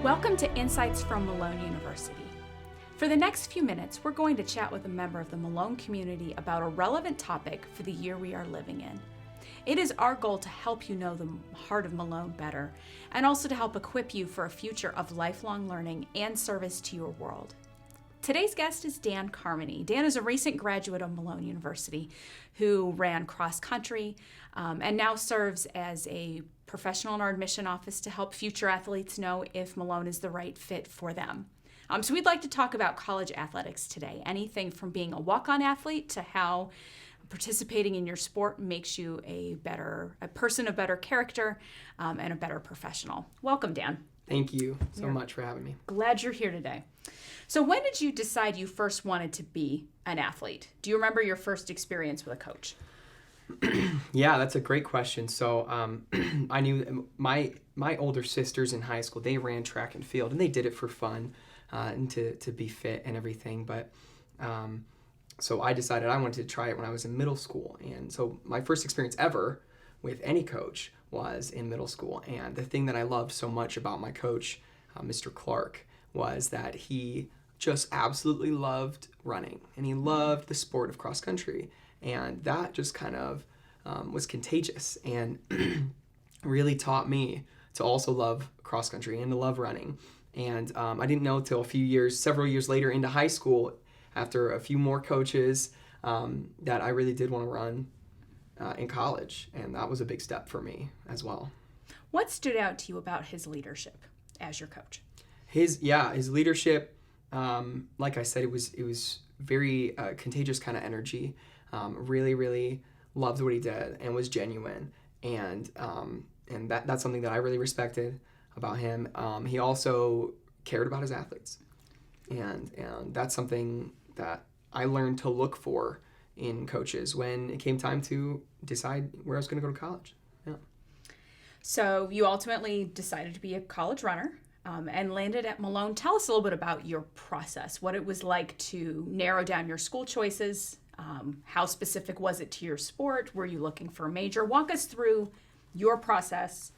Welcome to Insights from Malone University. For the next few minutes, we're going to chat with a member of the Malone community about a relevant topic for the year we are living in. It is our goal to help you know the heart of Malone better, and also to help equip you for a future of lifelong learning and service to your world. Today's guest is Dan Carmody. Dan is a recent graduate of Malone University who ran cross country and now serves as a professional in our admission office to help future athletes know if Malone is the right fit for them. So we'd like to talk about college athletics today. Anything from being a walk-on athlete to how participating in your sport makes you a person of better character and a better professional. Welcome, Dan. Thank you so much for having me. Glad you're here today. So when did you decide you first wanted to be an athlete? Do you remember your first experience with a coach? Yeah, that's a great question. So I knew my older sisters in high school, they ran track and field, and they did it for fun and to be fit and everything. But so I decided I wanted to try it when I was in middle school. And so my first experience ever with any coach was in middle school. And the thing that I loved so much about my coach, Mr. Clark, was that he just absolutely loved running, and he loved the sport of cross country. And that just kind of was contagious and really taught me to also love cross country and to love running. And I didn't know till several years later into high school, after a few more coaches, that I really did want to run in college. And that was a big step for me as well. What stood out to you about his leadership as your coach? His leadership, like I said, it was very contagious kind of energy. Really, really loved what he did and was genuine, and that's something that I really respected about him. He also cared about his athletes, and that's something that I learned to look for in coaches when it came time to decide where I was going to go to college. Yeah. So you ultimately decided to be a college runner. And landed at Malone. Tell us a little bit about your process, what it was like to narrow down your school choices. How specific was it to your sport? Were you looking for a major? Walk us through your process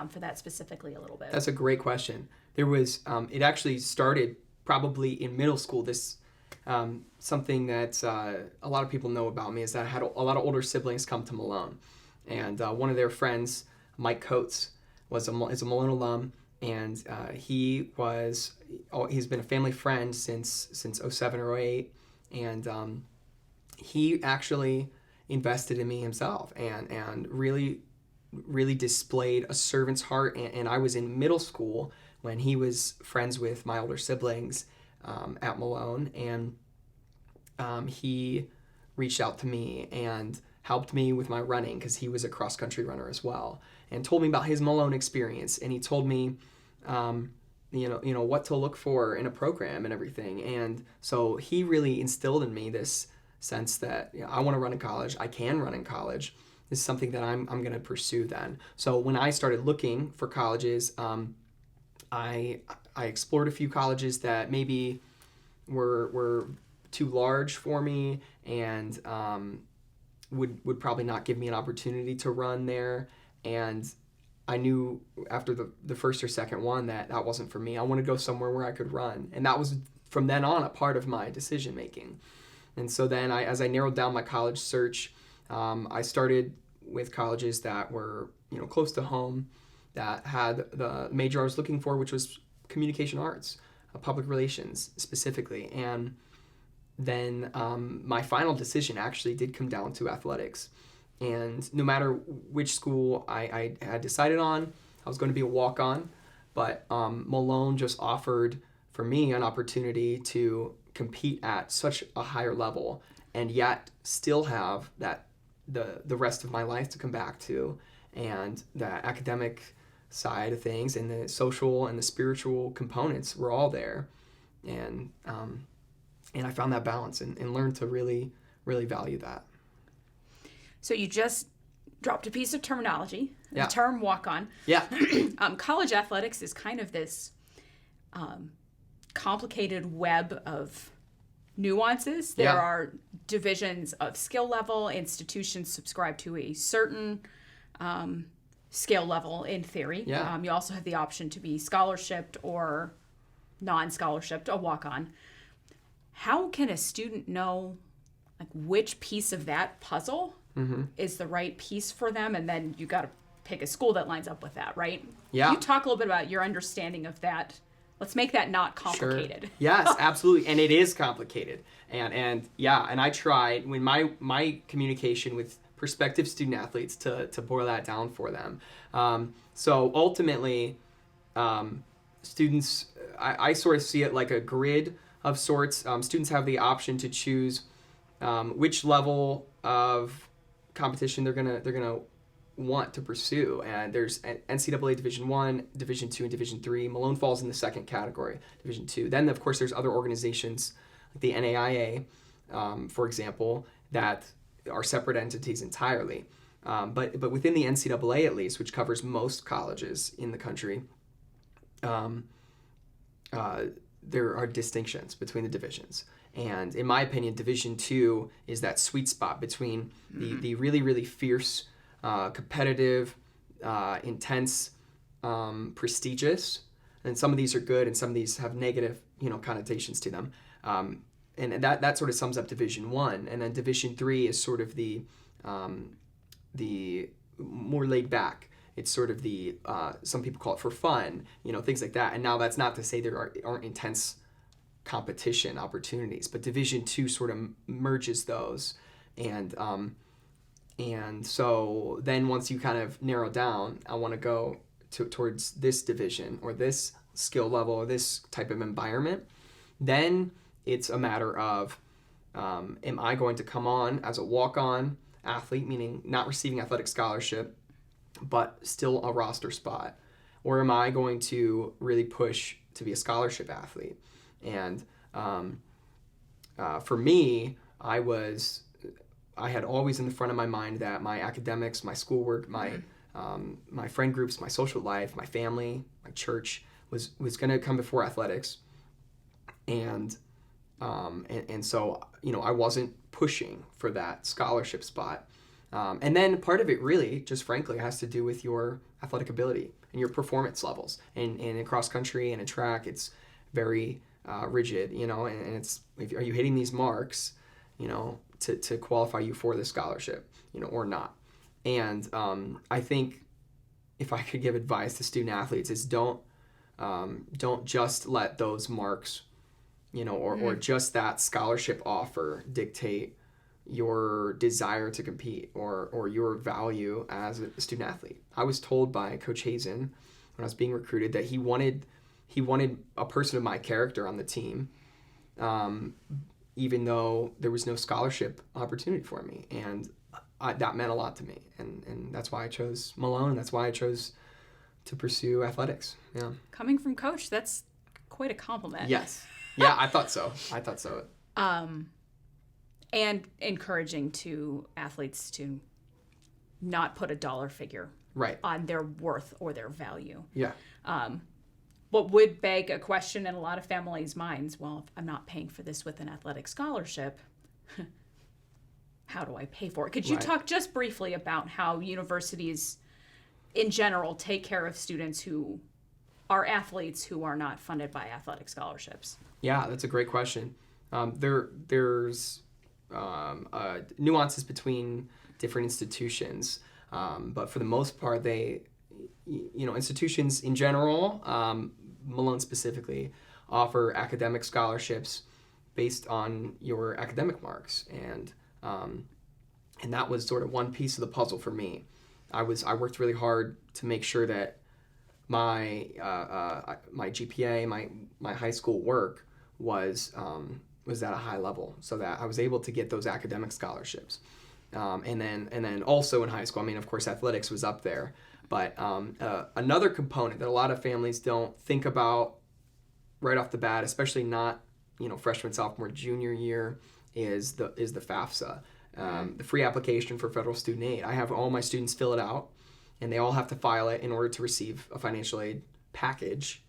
for that specifically a little bit. That's a great question. There was, it actually started probably in middle school. This, something that a lot of people know about me is that I had a lot of older siblings come to Malone. And one of their friends, Mike Coates, is a Malone alum. And he's been a family friend since 07 or 08, and he actually invested in me himself and really, really displayed a servant's heart. And I was in middle school when he was friends with my older siblings at Malone, and he reached out to me and helped me with my running because he was a cross-country runner as well, and told me about his Malone experience. And he told me, what to look for in a program and everything. And so he really instilled in me this sense that I want to run in college. I can run in college. This is something that I'm going to pursue then. So when I started looking for colleges, I explored a few colleges that maybe were too large for me and would probably not give me an opportunity to run there. And I knew after the first or second one that wasn't for me. I wanted to go somewhere where I could run. And that was, from then on, a part of my decision making. And so then as I narrowed down my college search, I started with colleges that were close to home, that had the major I was looking for, which was communication arts, public relations specifically. And then my final decision actually did come down to athletics. And no matter which school I had decided on, I was going to be a walk-on. But Malone just offered for me an opportunity to compete at such a higher level and yet still have the rest of my life to come back to, and the academic side of things and the social and the spiritual components were all there. And I found that balance and learned to really, really value that. So you just dropped a piece of terminology, the Yeah. term walk-on. Yeah. College athletics is kind of this complicated web of nuances. There Yeah. are divisions of skill level. Institutions subscribe to a certain skill level in theory. Yeah. You also have the option to be scholarshiped or non-scholarshiped, a walk-on. How can a student know like which piece of that puzzle is the right piece for them? And then you got to pick a school that lines up with that, right? Yeah. You talk a little bit about your understanding of that. Let's make that not complicated. Sure. Yes, absolutely. And it is complicated. And I tried when my communication with prospective student athletes to boil that down for them. So ultimately, students, I sort of see it like a grid of sorts. Students have the option to choose which level of competition they're gonna want to pursue, and there's NCAA Division I, Division II, and Division III. Malone falls in the second category, Division II. Then of course there's other organizations like the NAIA, for example, that are separate entities entirely. But within the NCAA at least, which covers most colleges in the country, there are distinctions between the divisions. And in my opinion, Division II is that sweet spot between the really, really fierce, competitive, intense, prestigious, and some of these are good and some of these have negative, connotations to them. And that sort of sums up Division I. And then Division III is sort of the more laid back. It's sort of the, some people call it for fun, things like that. And now that's not to say there aren't intense competition opportunities, but Division II sort of merges those. And so then once you kind of narrow down, I want to go towards this division or this skill level or this type of environment, then it's a matter of, am I going to come on as a walk-on athlete, meaning not receiving athletic scholarship, but still a roster spot? Or am I going to really push to be a scholarship athlete? And for me, I had always in the front of my mind that my academics, my schoolwork, my friend groups, my social life, my family, my church was going to come before athletics. And so, I wasn't pushing for that scholarship spot. And then part of it really, just frankly, has to do with your athletic ability and your performance levels. And in cross country and in track, it's very rigid, and it's, are you hitting these marks, to qualify you for the scholarship, or not. And I think if I could give advice to student athletes is don't just let those marks, or just that scholarship offer dictate your desire to compete or your value as a student athlete. I was told by Coach Hazen when I was being recruited that he wanted a person of my character on the team, even though there was no scholarship opportunity for me. And that meant a lot to me. And that's why I chose Malone. That's why I chose to pursue athletics. Yeah. Coming from Coach, that's quite a compliment. Yes. Yeah, I thought so. And encouraging to athletes to not put a dollar figure on their worth or their value. Yeah. What would beg a question in a lot of families' minds, well, if I'm not paying for this with an athletic scholarship, how do I pay for it? Could you talk just briefly about how universities in general take care of students who are athletes who are not funded by athletic scholarships? Yeah, that's a great question. There's nuances between different institutions, but for the most part, institutions in general, Malone specifically, offer academic scholarships based on your academic marks, and that was sort of one piece of the puzzle for me. I worked really hard to make sure that my GPA, my high school work was at a high level, so that I was able to get those academic scholarships. And then also in high school, of course, athletics was up there. But another component that a lot of families don't think about right off the bat, especially not freshman, sophomore, junior year, is the FAFSA, the free application for federal student aid. I have all my students fill it out, and they all have to file it in order to receive a financial aid package,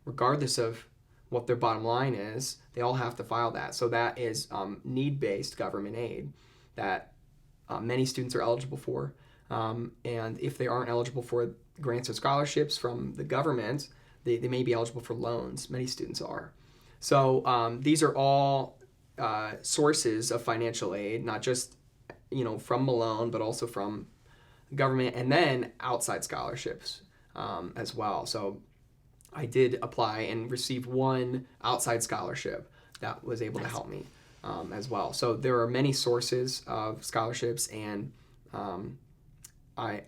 regardless of what their bottom line is. They all have to file that. So that is need-based government aid that many students are eligible for. And if they aren't eligible for grants or scholarships from the government, they may be eligible for loans. Many students are. So these are all sources of financial aid, not just from Malone, but also from government, and then outside scholarships as well. So I did apply and receive one outside scholarship that was able to help me as well. So there are many sources of scholarships, and my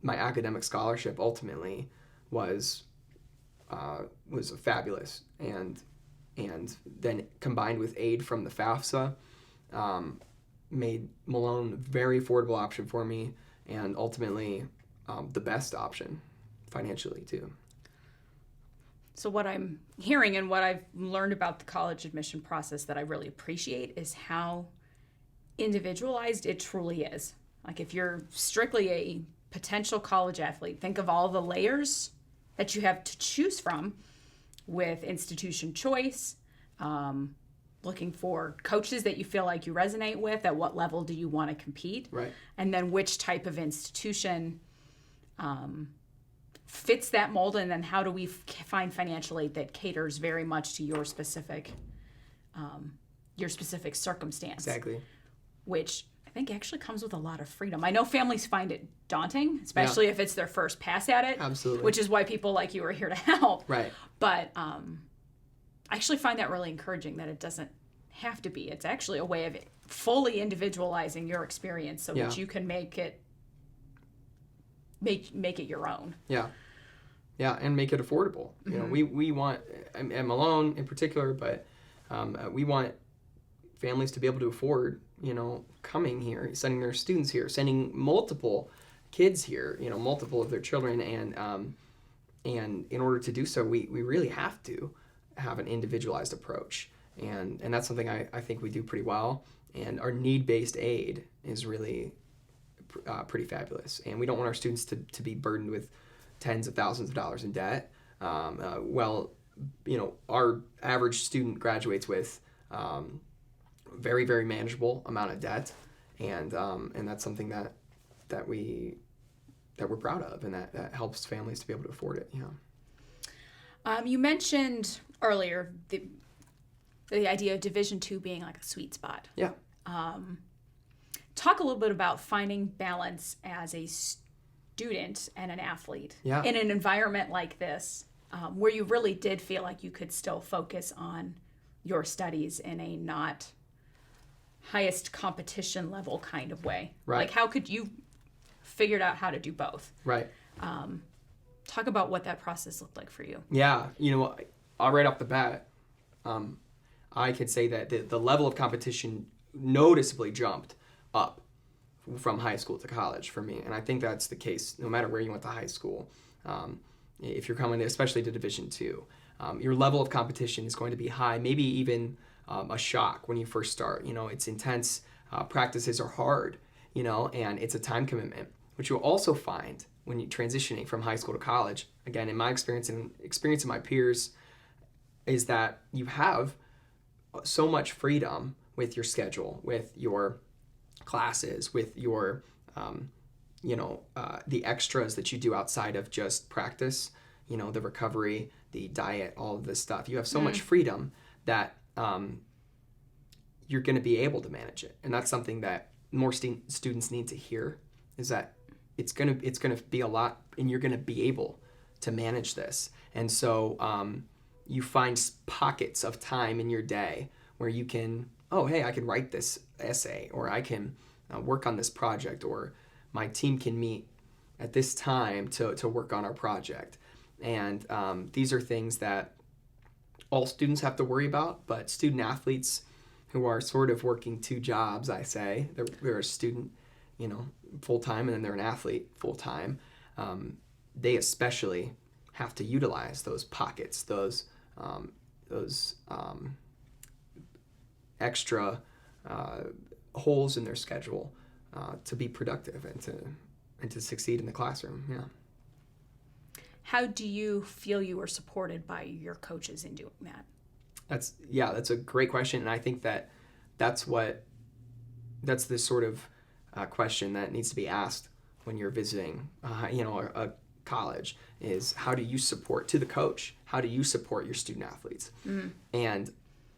academic scholarship ultimately was fabulous, and then combined with aid from the FAFSA, made Malone a very affordable option for me, and ultimately the best option financially too. So what I'm hearing and what I've learned about the college admission process that I really appreciate is how individualized it truly is. Like if you're strictly a potential college athlete, think of all the layers that you have to choose from with institution choice, looking for coaches that you feel like you resonate with, at what level do you want to compete, right? And then which type of institution fits that mold, and then how do we find financial aid that caters very much to your specific circumstance. Exactly. Which I think actually comes with a lot of freedom. I know families find it daunting, especially if it's their first pass at it. Absolutely. Which is why people like you are here to help. Right. But I actually find that really encouraging, that it doesn't have to be. It's actually a way of fully individualizing your experience so that you can make it your own. Yeah. Yeah, and make it affordable. You know, we want, and Malone in particular, but we want families to be able to afford, coming here, sending their students here, sending multiple kids here, multiple of their children, and in order to do so, we really have to have an individualized approach, and that's something I think we do pretty well, and our need-based aid is really pretty fabulous, and we don't want our students to be burdened with tens of thousands of dollars in debt. Our average student graduates with very, very manageable amount of debt, and that's something that we're proud of, and that helps families to be able to afford it. You mentioned earlier the idea of Division II being like a sweet spot. Yeah. Talk a little bit about finding balance as a student and an athlete in an environment like this, where you really did feel like you could still focus on your studies in a not highest competition level kind of way. Right. Like how could you figured out how to do both? Right. Talk about what that process looked like for you. Yeah. Right off the bat, I could say that the level of competition noticeably jumped up from high school to college for me. And I think that's the case no matter where you went to high school. If you're coming, especially to Division II, your level of competition is going to be high, maybe even a shock when you first start. It's intense. Practices are hard, and it's a time commitment, which you'll also find when you're transitioning from high school to college. Again, in my experience and experience of my peers, is that you have so much freedom with your schedule, with your classes, with your, the extras that you do outside of just practice, the recovery, the diet, all of this stuff. You have so much freedom that you're going to be able to manage it. And that's something that more students need to hear, is that it's going to be a lot, and you're going to be able to manage this. And so you find pockets of time in your day where you can, I can write this essay, or I can work on this project, or my team can meet at this time to work on our project. And these are things that all students have to worry about, but student athletes who are sort of working two jobs, I say, they're a student, full-time, and then they're an athlete full-time, they especially have to utilize those pockets, those extra holes in their schedule to be productive and to succeed in the classroom. Yeah. How do you feel you were supported by your coaches in doing that? That's a great question, and I think that's the sort of question that needs to be asked when you're visiting, a college is how do you support, to the coach, how do you support your student athletes? And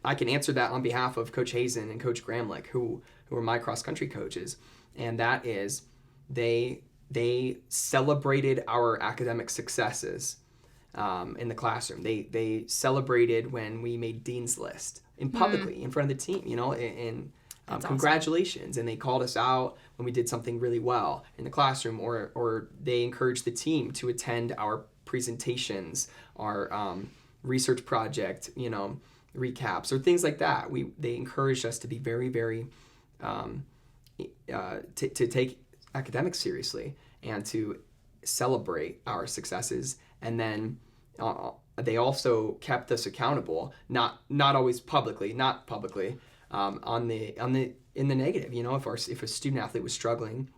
I can answer that on behalf of Coach Hazen and Coach Gramlich, who are my cross-country coaches. And that is they celebrated our academic successes in the classroom. They celebrated when we made Dean's List publicly in front of the team, and congratulations. Awesome. And they called us out when we did something really well in the classroom, or they encouraged the team to attend our presentations, our research project, recaps, or things like that. They encouraged us to be very, very, to take academics seriously and to celebrate our successes. And then they also kept us accountable, not always publicly, in the negative. If a student athlete was struggling,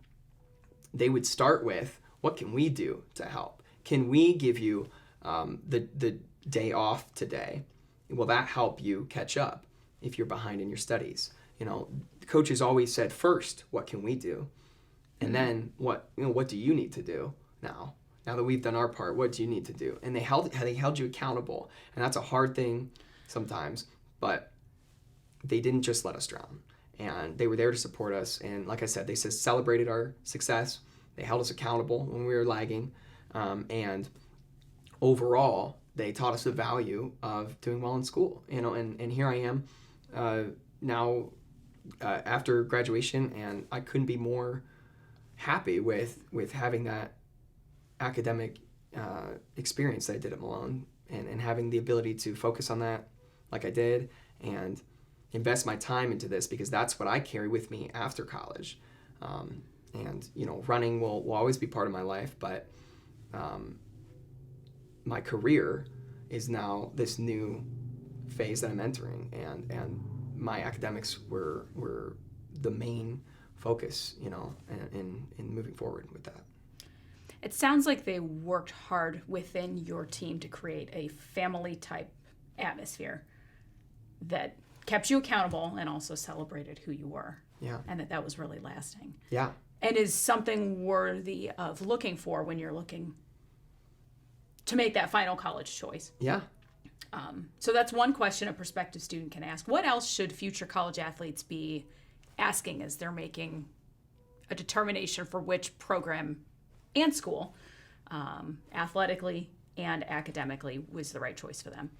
they would start with, what can we do to help? Can we give you the day off today? Will that help you catch up if you're behind in your studies? The coaches always said, first, what can we do? And then what do you need to do now? Now that we've done our part, what do you need to do? And they held you accountable. And that's a hard thing sometimes, but they didn't just let us drown. And they were there to support us. And like I said, they celebrated our success. They held us accountable when we were lagging. And overall, they taught us the value of doing well in school. And here I am now after graduation, and I couldn't be more happy with having that academic experience that I did at Malone, and having the ability to focus on that like I did, and invest my time into this, because that's what I carry with me after college. And running will always be part of my life, but my career is now this new phase that I'm entering, and my academics were the main focus, in moving forward with that. It sounds like they worked hard within your team to create a family-type atmosphere that kept you accountable and also celebrated who you were. Yeah. And that was really lasting. Yeah. And is something worthy of looking for when you're looking to make that final college choice. Yeah. So that's one question a prospective student can ask. What else should future college athletes be asking as they're making a determination for which program and school, athletically and academically, was the right choice for them?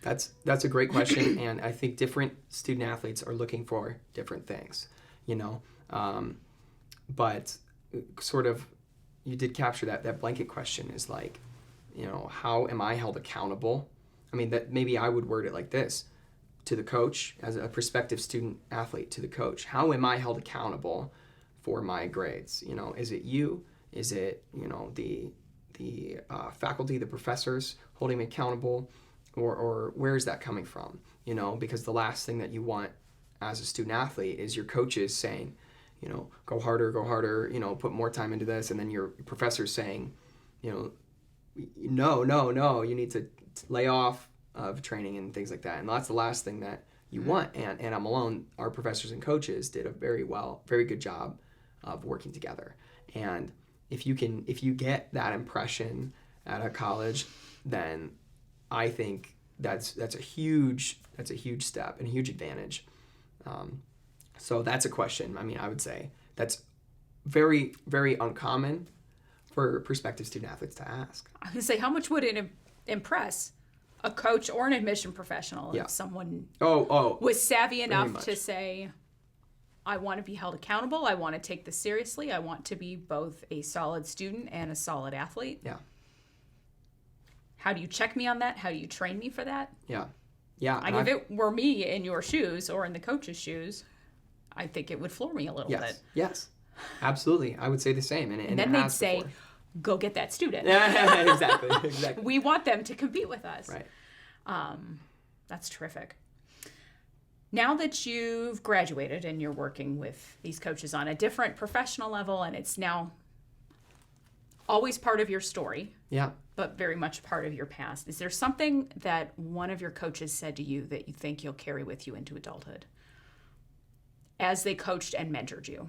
That's a great question, and I think different student athletes are looking for different things, but sort of, you did capture that blanket question is like, how am I held accountable? I mean, that maybe I would word it like this to the coach, as a prospective student athlete, to the coach. How am I held accountable for my grades? Is it you? Is it, the faculty, the professors holding me accountable? Or where is that coming from? Because the last thing that you want as a student athlete is your coaches saying, go harder, put more time into this. And then your professors saying, no, you need to lay off of training and things like that. And that's the last thing that you want. And at Malone, our professors and coaches did a very good job of working together. And if you get that impression at a college, then I think that's a huge step and a huge advantage. So that's a question. I mean, I would say that's very, very uncommon for prospective student athletes to ask. I would say, how much would it impress a coach or an admission professional if someone was savvy enough to say, I want to be held accountable, I want to take this seriously, I want to be both a solid student and a solid athlete? Yeah. How do you check me on that? How do you train me for that? Yeah. If it were me in your shoes or in the coach's shoes, I think it would floor me a little bit. Yes, absolutely. I would say the same. And then they'd say, go get that student. Yeah, exactly. We want them to compete with us. Right. That's terrific. Now that you've graduated and you're working with these coaches on a different professional level, and it's now always part of your story, but very much part of your past, is there something that one of your coaches said to you that you think you'll carry with you into adulthood as they coached and mentored you?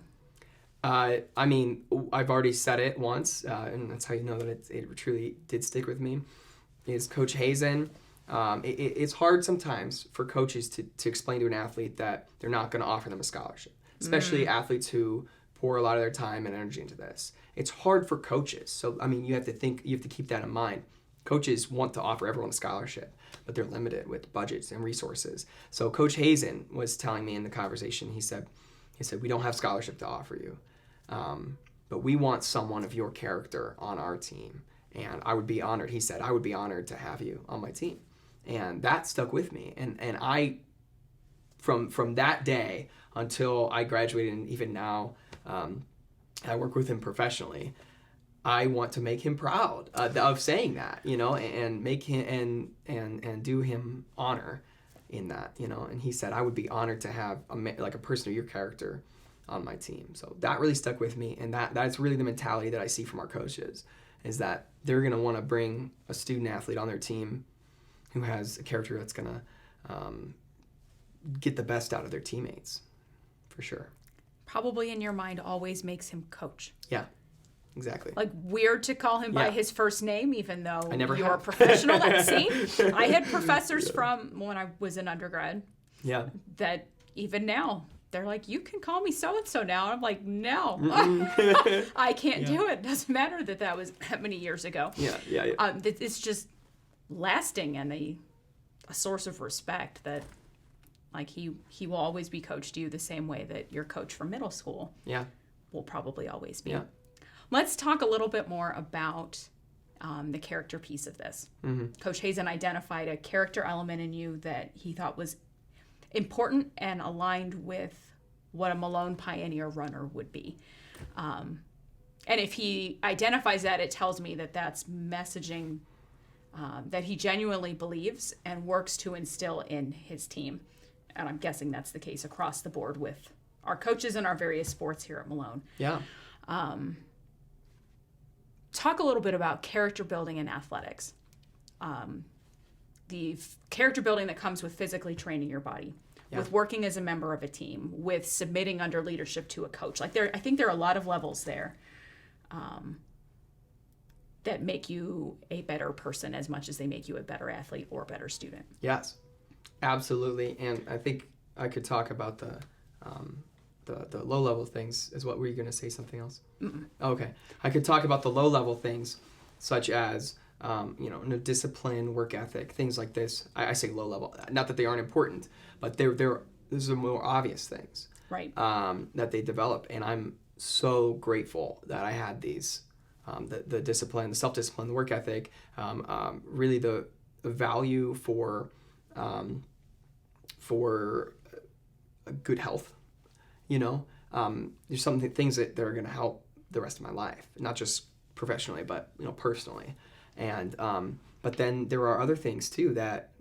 I mean, I've already said it once, and that's how you know that it truly did stick with me, is Coach Hazen. It's hard sometimes for coaches to explain to an athlete that they're not going to offer them a scholarship, especially athletes who pour a lot of their time and energy into this. It's hard for coaches. So, I mean, you have to keep that in mind. Coaches want to offer everyone a scholarship, but they're limited with budgets and resources. So Coach Hazen was telling me in the conversation, he said, we don't have scholarship to offer you, but we want someone of your character on our team. And I would be honored, he said, I would be honored to have you on my team. And that stuck with me. And I, from that day until I graduated, and even now, I work with him professionally, I want to make him proud of saying that, and make him and do him honor in that, And he said, I would be honored to have a person of your character on my team. So that really stuck with me, and that's really the mentality that I see from our coaches, is that they're going to want to bring a student athlete on their team who has a character that's going to get the best out of their teammates, for sure. Probably in your mind always makes him coach. Yeah, exactly. Like, weird to call him by his first name, even though you're a have. professional at sea. I had professors from when I was an undergrad that even now, they're like, you can call me so-and-so now. And I'm like, no, I can't do it. Doesn't matter that was that many years ago. Yeah. It's just lasting and a source of respect that, like, he will always be coached you the same way that your coach from middle school will probably always be. Yeah. Let's talk a little bit more about the character piece of this. Coach Hazen identified a character element in you that he thought was important and aligned with what a Malone Pioneer runner would be. And if he identifies that, it tells me that that's messaging that he genuinely believes and works to instill in his team. And I'm guessing that's the case across the board with our coaches in our various sports here at Malone. Yeah. Talk a little bit about character building in athletics. The character building that comes with physically training your body, with working as a member of a team, with submitting under leadership to a coach. I think there are a lot of levels there that make you a better person as much as they make you a better athlete or a better student. Yes, absolutely. And I think I could talk about the low-level things. Were you going to say something else? Mm-mm. Okay. I could talk about the low-level things, such as discipline, work ethic, things like this. I say low-level, not that they aren't important, but these are more obvious things, right? That they develop. And I'm so grateful that I had these, the discipline, the self-discipline, the work ethic, really the value for good health. There's things that are going to help the rest of my life, not just professionally, but personally. And but then there are other things too that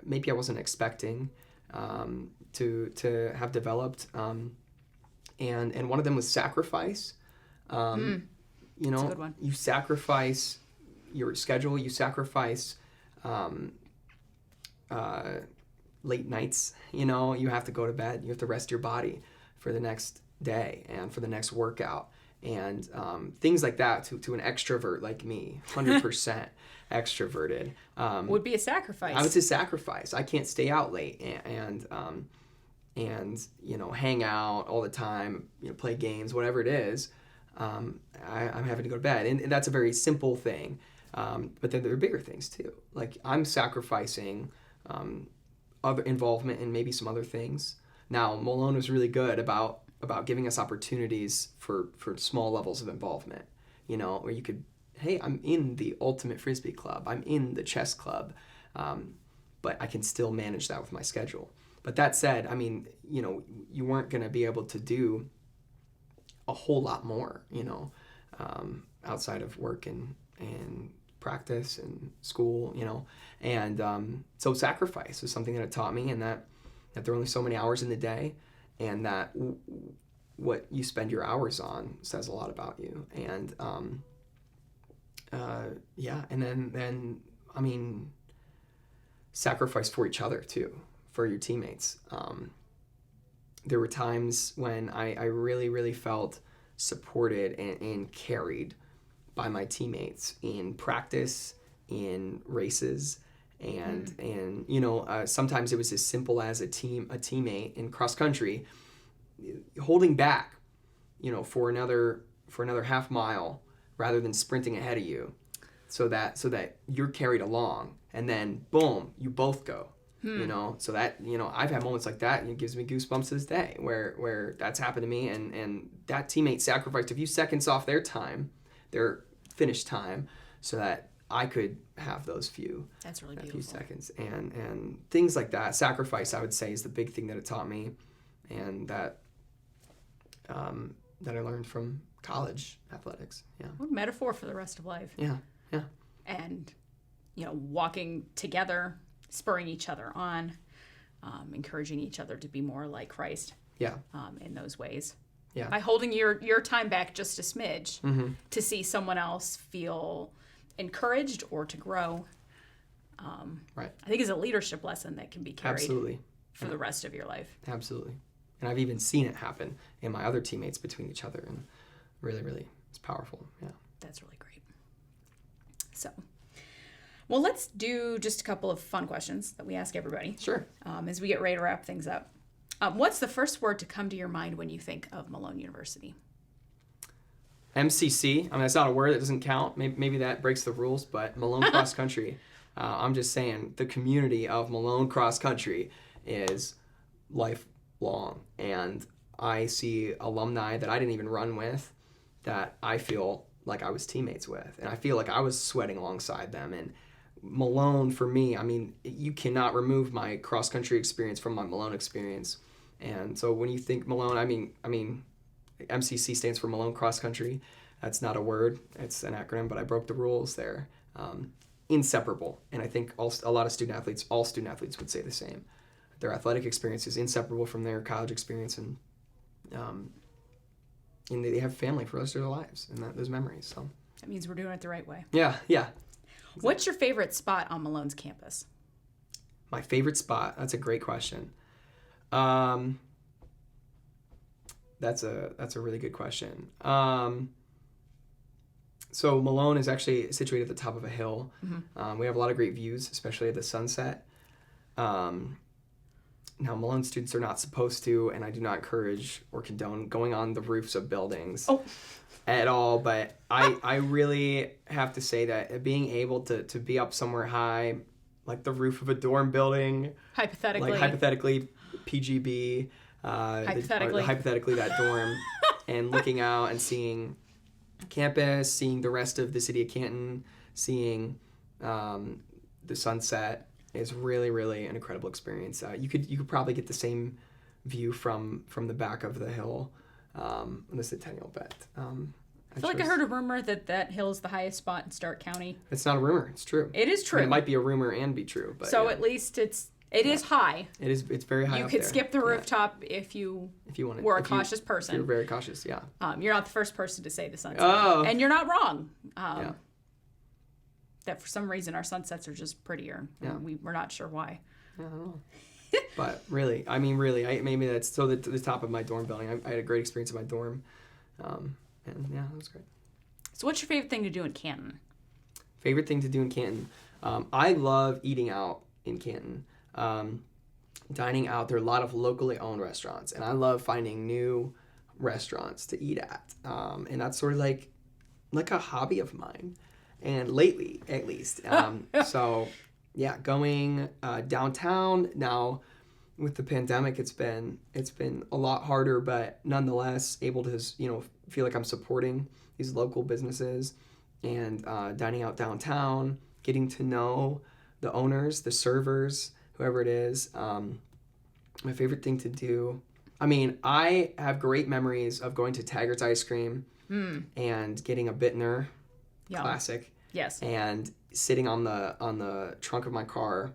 maybe I wasn't expecting to have developed. And one of them was sacrifice. That's a good one. You sacrifice your schedule. You sacrifice late nights. You have to go to bed. You have to rest your body for the next day and for the next workout, and things like that to an extrovert like me, 100% extroverted, would be a sacrifice. I would say sacrifice. I can't stay out late and hang out all the time, play games, whatever it is. I'm having to go to bed, and that's a very simple thing. But then there are bigger things too. Like, I'm sacrificing other involvement in maybe some other things. Now, Malone was really good about giving us opportunities for small levels of involvement, where you could, hey, I'm in the ultimate Frisbee club, I'm in the chess club, but I can still manage that with my schedule. But that said, you weren't going to be able to do a whole lot more, outside of work and practice and school, and so sacrifice is something that it taught me, and that there are only so many hours in the day, and that what you spend your hours on says a lot about you. And and then sacrifice for each other too, for your teammates. There were times when I really, really felt supported and carried by my teammates in practice, in races, and sometimes it was as simple as a teammate in cross country holding back, for another half mile rather than sprinting ahead of you, so that you're carried along, and then boom, you both go. So that, I've had moments like that, and it gives me goosebumps to this day where that's happened to me, and that teammate sacrificed a few seconds off their time, their finish time, so that I could have those few. That's really beautiful. Few seconds, and things like that. Sacrifice, I would say, is the big thing that it taught me, and that I learned from college athletics. Yeah. What a metaphor for the rest of life. Yeah. And, walking together, spurring each other on, encouraging each other to be more like Christ. Yeah. In those ways. Yeah. By holding your time back just a smidge to see someone else feel encouraged or to grow. Right. I think is a leadership lesson that can be carried Absolutely. for the rest of your life. Absolutely. And I've even seen it happen in my other teammates between each other, and really, really, it's powerful. Yeah. That's really great. So, well, let's do just a couple of fun questions that we ask everybody. Sure. As we get ready to wrap things up. What's the first word to come to your mind when you think of Malone University? MCC. I mean, it's not a word that doesn't count. Maybe that breaks the rules, but Malone Cross Country. I'm just saying the community of Malone Cross Country is lifelong. And I see alumni that I didn't even run with that I feel like I was teammates with. And I feel like I was sweating alongside them. And Malone, for me, I mean, you cannot remove my cross country experience from my Malone experience. And so when you think Malone, I mean, MCC stands for Malone Cross Country. That's not a word. It's an acronym, but I broke the rules there. Inseparable. And I think all student athletes would say the same. Their athletic experience is inseparable from their college experience, and they have family for the rest of their lives and those memories. So that means we're doing it the right way. Yeah. What's your favorite spot on Malone's campus? My favorite spot? That's a great question. That's a really good question. So Malone is actually situated at the top of a hill. Mm-hmm. We have a lot of great views, especially at the sunset. Now, Malone students are not supposed to, and I do not encourage or condone going on the roofs of buildings at all. But I really have to say that being able to be up somewhere high, like the roof of a dorm building, hypothetically PGB, hypothetically that dorm, and looking out and seeing campus, seeing the rest of the city of Canton, seeing the sunset is really, really an incredible experience. You could probably get the same view from the back of the hill on the Centennial, but I feel like I heard a rumor that hill is the highest spot in Stark County. It's not a rumor. It's true. It is true. I mean, it might be a rumor and be true, but so at least it is high. It is. It's very high. You up could there. skip the rooftop if you were a cautious person. You're very cautious. Yeah. You're not the first person to say the sunset, and you're not wrong. That for some reason our sunsets are just prettier. Yeah. We're not sure why. I don't know. But really, maybe that's so the top of my dorm building. I had a great experience in my dorm, and yeah, it was great. So what's your favorite thing to do in Canton? Favorite thing to do in Canton? I love eating out in Canton. Dining out, there are a lot of locally owned restaurants, and I love finding new restaurants to eat at. And that's sort of like a hobby of mine, and lately at least. So yeah, going downtown now with the pandemic, it's been a lot harder, but nonetheless able to feel like I'm supporting these local businesses and dining out downtown, getting to know the owners, the servers, whoever it is. My favorite thing to do, I have great memories of going to Taggart's Ice Cream and getting a Bittner, classic. Yes. And sitting on the trunk of my car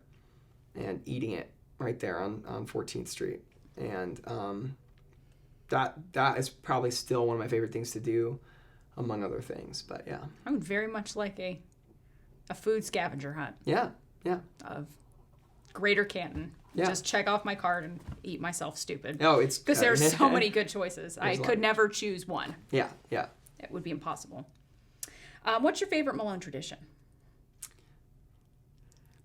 and eating it right there on 14th Street. And that is probably still one of my favorite things to do, among other things. But yeah. I would very much like a food scavenger hunt. Yeah. Of Greater Canton. Yeah. Just check off my card and eat myself stupid. No, it's because there's so many good choices. I a could lot. never choose one. Yeah. It would be impossible. What's your favorite Malone tradition?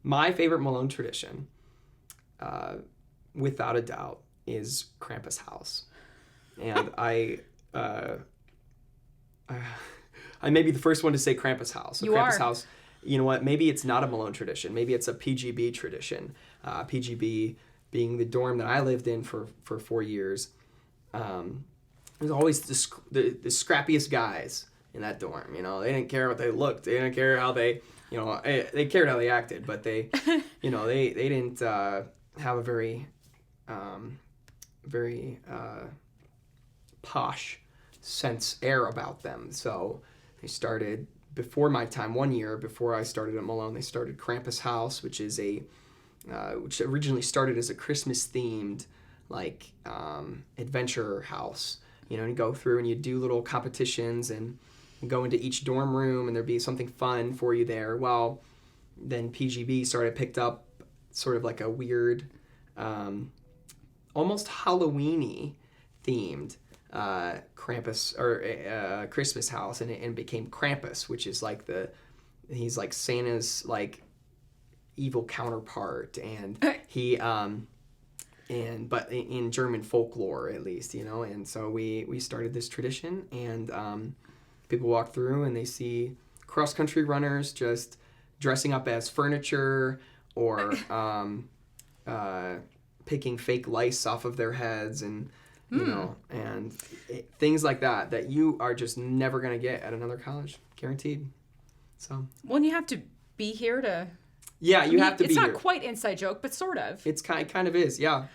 My favorite Malone tradition, without a doubt, is Krampus House. And I may be the first one to say Krampus House. So You Krampus are. House, you know what? Maybe it's not a Malone tradition. Maybe it's a PGB tradition. PGB being the dorm that I lived in for 4 years. There's always the scrappiest guys in that dorm. You know, they didn't care what they looked. They didn't care how they, you know, they cared how they acted, but they, you know, they didn't have a very posh air about them. So they started before my time. 1 year before I started at Malone, they started Krampus House, which is which originally started as a Christmas themed like adventure house. You know, and you go through and you do little competitions and go into each dorm room and there'd be something fun for you there. Well, then PGB picked up sort of like a weird, almost Halloween-y themed Krampus or Christmas house, and it became Krampus, which is like he's like Santa's like evil counterpart, and he but in German folklore at least, you know. And so we started this tradition, and people walk through and they see cross-country runners just dressing up as furniture or picking fake lice off of their heads, and you know, and things like that you are just never going to get at another college, guaranteed. So Well, you have to be here to... Yeah, you have to be here. It's here. not quite inside joke, but sort of. It's kind of is, yeah.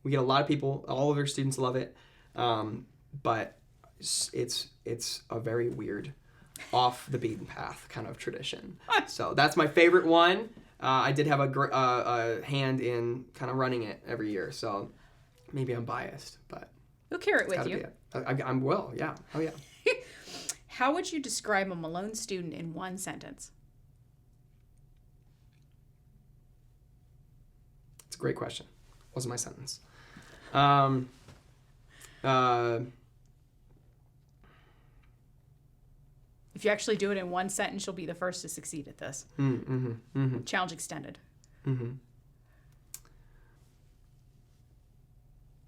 We get a lot of people. All of our students love it, but it's a very weird, off the beaten path kind of tradition. So that's my favorite one. I did have a hand in kind of running it every year, so maybe I'm biased, but We'll carry it with you. I'm well, yeah. Oh yeah. How would you describe a Malone student in one sentence? It's a great question. Wasn't my sentence. If you actually do it in one sentence, you'll be the first to succeed at this. Challenge extended.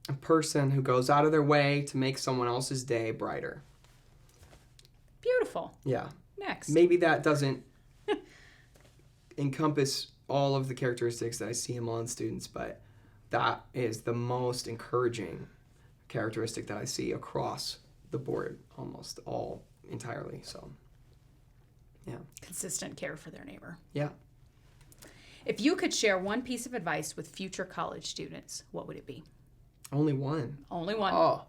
A person who goes out of their way to make someone else's day brighter. Beautiful. Yeah. Next. Maybe that doesn't encompass all of the characteristics that I see in Malone students, but that is the most encouraging characteristic that I see across the board, almost all entirely. So, yeah. Consistent care for their neighbor. Yeah. If you could share one piece of advice with future college students, what would it be? Only one. Only one. Oh,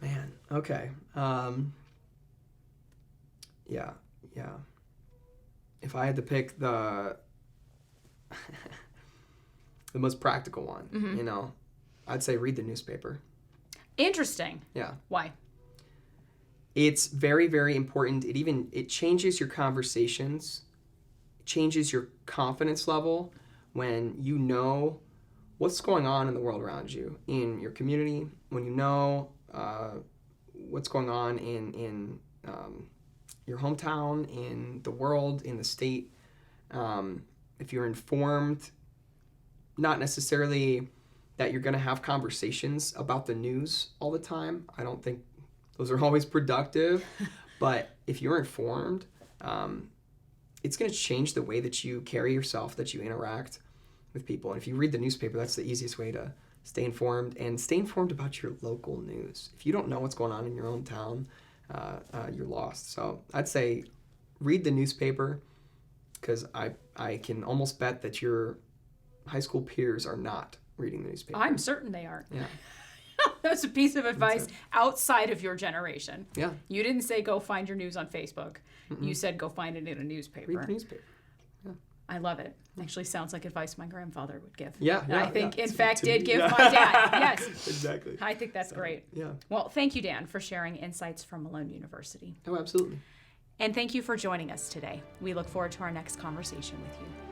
man. Okay. Yeah. If I had to pick the most practical one, you know, I'd say read the newspaper. Interesting. Yeah. Why? It's very, very important. It changes your conversations, changes your confidence level when you know what's going on in the world around you, in your community, when you know what's going on in your hometown, in the world, in the state. If you're informed, not necessarily that you're going to have conversations about the news all the time. I don't think those are always productive. But if you're informed, it's going to change the way that you carry yourself, that you interact with people. And if you read the newspaper, that's the easiest way to stay informed, and stay informed about your local news. If you don't know what's going on in your own town, you're lost. So I'd say read the newspaper, because I can almost bet that your high school peers are not reading the newspaper. I'm certain they are. Yeah. That's a piece of advice outside of your generation. Yeah. You didn't say go find your news on Facebook. You said go find it in a newspaper. Read the newspaper. Yeah. I love it. Actually sounds like advice my grandfather would give. Yeah. And I think, in fact, To did me, give yeah. my dad. Yes. Exactly. I think that's great. Yeah. Well, thank you, Dan, for sharing insights from Malone University. Oh, absolutely. And thank you for joining us today. We look forward to our next conversation with you.